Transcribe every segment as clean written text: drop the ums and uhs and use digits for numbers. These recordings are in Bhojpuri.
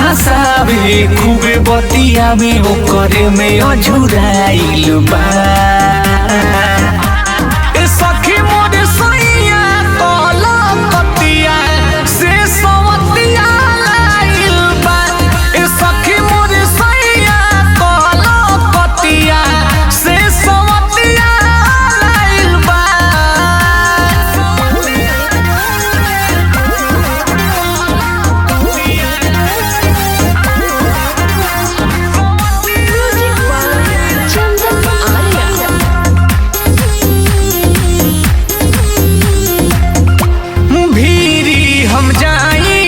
हसावे खूबे बतिया में ओकरे में अझुराइल बा। ए सखी मोर सैया कलकतिया से सवतिया लाइल बा। ए सखी मोर सैया कलकतिया से सवतिया लाइल बा। हम जाई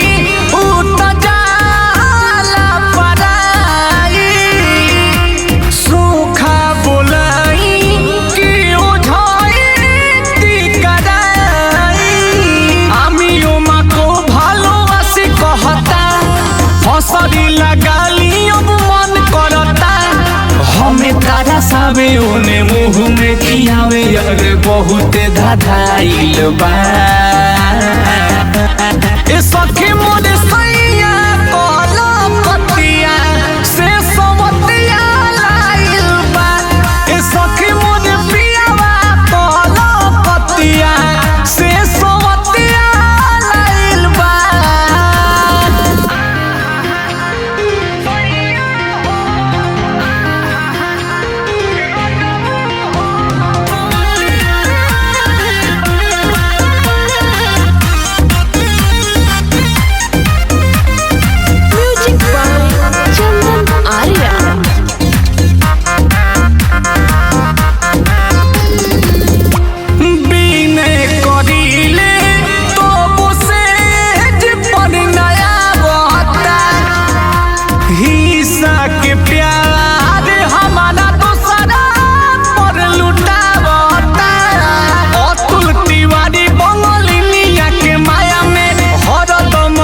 जाला पराई सूखा बोलाई कि ओझाई कराई आमियो माँ को भालोबासी कहता फसली लगाली अब मन करता हमें तारा सावे ओने मुँह में खियावे अरे बहुत धाधाइल बा। ए सखी मोर सैया कलकतिया से सवतिया लाइल बा। ए सखी मोर पियावा कलकतिया से सवतिया लाइल बा। के प्यार हमारा दूसरा पर लुटावता अतुल तिवारी बंगलिनिया के माया में हरदम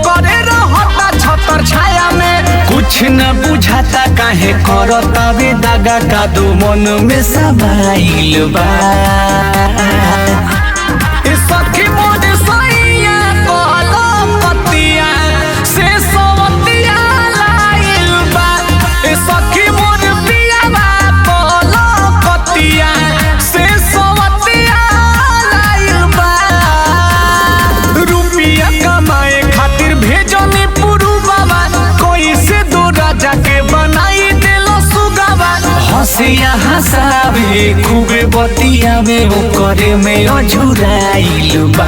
करे रहता छतर छाया में कुछ न बुझाता काहे करता वे दागा का दो मन में समाइल बा। ए सखी मोर सैया कलकतिया से सवतिया लाइल बा। ए सखी मोर पियावा कलकतिया से सवतिया लाइल बा। रुपिया कमाए खातिर भेजनी पुरुबाबा कोई से दो राजा के बनाई देलो सुगावा हंसिया हसावे खूबे बतिया में ओकरे में अझुराइल बा।